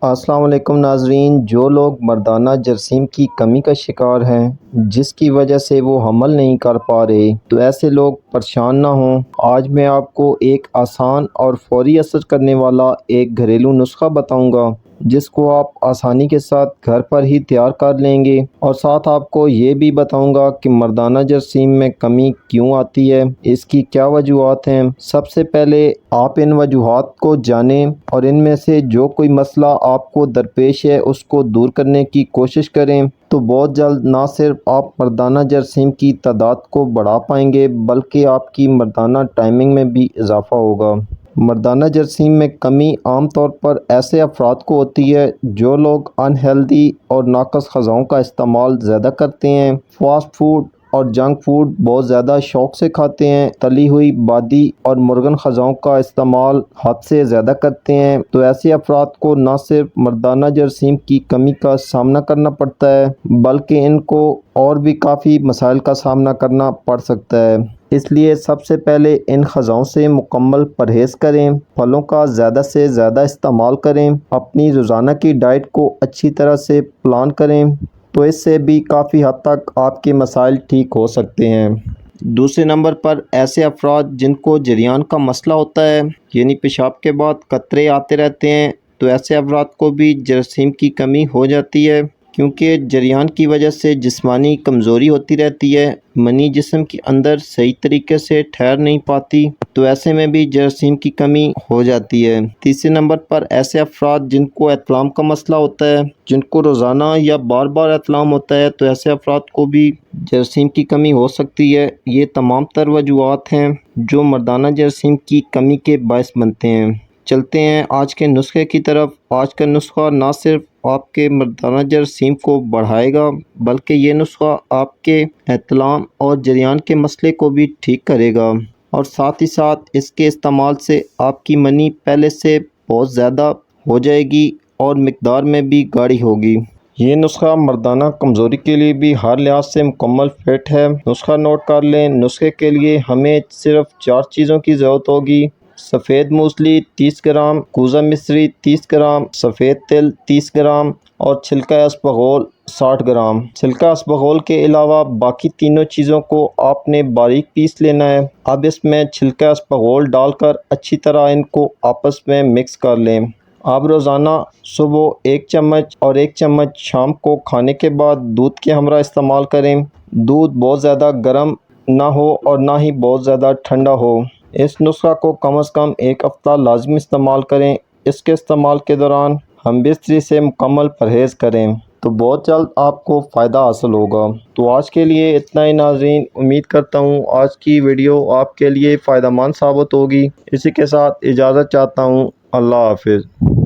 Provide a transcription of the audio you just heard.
السلام علیکم ناظرین، جو لوگ مردانہ جراثیم کی کمی کا شکار ہیں جس کی وجہ سے وہ حمل نہیں کر پا رہے، تو ایسے لوگ پریشان نہ ہوں۔ آج میں آپ کو ایک آسان اور فوری اثر کرنے والا ایک گھریلو نسخہ بتاؤں گا جس کو آپ آسانی کے ساتھ گھر پر ہی تیار کر لیں گے، اور ساتھ آپ کو یہ بھی بتاؤں گا کہ مردانہ جراثیم میں کمی کیوں آتی ہے، اس کی کیا وجوہات ہیں۔ سب سے پہلے آپ ان وجوہات کو جانیں اور ان میں سے جو کوئی مسئلہ آپ کو درپیش ہے اس کو دور کرنے کی کوشش کریں، تو بہت جلد نہ صرف آپ مردانہ جراثیم کی تعداد کو بڑھا پائیں گے بلکہ آپ کی مردانہ ٹائمنگ میں بھی اضافہ ہوگا۔ مردانہ جراثیم میں کمی عام طور پر ایسے افراد کو ہوتی ہے جو لوگ انہیلدی اور ناقص غذاؤں کا استعمال زیادہ کرتے ہیں، فاسٹ فوڈ اور جنک فوڈ بہت زیادہ شوق سے کھاتے ہیں، تلی ہوئی بادی اور مرغن غذاؤں کا استعمال حد سے زیادہ کرتے ہیں، تو ایسے افراد کو نہ صرف مردانہ جراثیم کی کمی کا سامنا کرنا پڑتا ہے بلکہ ان کو اور بھی کافی مسائل کا سامنا کرنا پڑ سکتا ہے۔ اس لیے سب سے پہلے ان غذاؤں سے مکمل پرہیز کریں، پھلوں کا زیادہ سے زیادہ استعمال کریں، اپنی روزانہ کی ڈائٹ کو اچھی طرح سے پلان کریں، تو اس سے بھی کافی حد تک آپ کے مسائل ٹھیک ہو سکتے ہیں۔ دوسرے نمبر پر ایسے افراد جن کو جریان کا مسئلہ ہوتا ہے، یعنی پیشاب کے بعد قطرے آتے رہتے ہیں، تو ایسے افراد کو بھی جراثیم کی کمی ہو جاتی ہے، کیونکہ جریان کی وجہ سے جسمانی کمزوری ہوتی رہتی ہے، منی جسم کے اندر صحیح طریقے سے ٹھہر نہیں پاتی، تو ایسے میں بھی جراثیم کی کمی ہو جاتی ہے۔ تیسرے نمبر پر ایسے افراد جن کو احتلام کا مسئلہ ہوتا ہے، جن کو روزانہ یا بار بار احتلام ہوتا ہے، تو ایسے افراد کو بھی جراثیم کی کمی ہو سکتی ہے۔ یہ تمام تر وجوہات ہیں جو مردانہ جراثیم کی کمی کے باعث بنتے ہیں۔ چلتے ہیں آج کے نسخے کی طرف۔ آج کا نسخہ نہ صرف آپ کے مردانہ جراثیم کو بڑھائے گا بلکہ یہ نسخہ آپ کے احتلام اور جریان کے مسئلے کو بھی ٹھیک کرے گا، اور ساتھ ہی ساتھ اس کے استعمال سے آپ کی منی پہلے سے بہت زیادہ ہو جائے گی اور مقدار میں بھی گاڑھی ہوگی۔ یہ نسخہ مردانہ کمزوری کے لیے بھی ہر لحاظ سے مکمل فٹ ہے۔ نسخہ نوٹ کر لیں۔ نسخے کے لیے ہمیں صرف 4 چیزوں کی ضرورت ہوگی: سفید موسلی 30 گرام، کوزہ مصری 30 گرام، سفید تل 30 گرام اور چھلکا اسپغول 60 گرام۔ چھلکا اسپغول کے علاوہ باقی تینوں چیزوں کو آپ نے باریک پیس لینا ہے۔ اب اس میں چھلکا اسپغول ڈال کر اچھی طرح ان کو آپس میں مکس کر لیں۔ اب روزانہ صبح 1 چمچ اور 1 چمچ شام کو کھانے کے بعد دودھ کے ہمراہ استعمال کریں۔ دودھ بہت زیادہ گرم نہ ہو اور نہ ہی بہت زیادہ ٹھنڈا ہو۔ اس نسخہ کو کم از کم 1 ہفتہ لازمی استعمال کریں۔ اس کے استعمال کے دوران ہم بستری سے مکمل پرہیز کریں تو بہت جلد آپ کو فائدہ حاصل ہوگا۔ تو آج کے لیے اتنا ہی ناظرین، امید کرتا ہوں آج کی ویڈیو آپ کے لیے فائدہ مند ثابت ہوگی۔ اسی کے ساتھ اجازت چاہتا ہوں۔ اللہ حافظ۔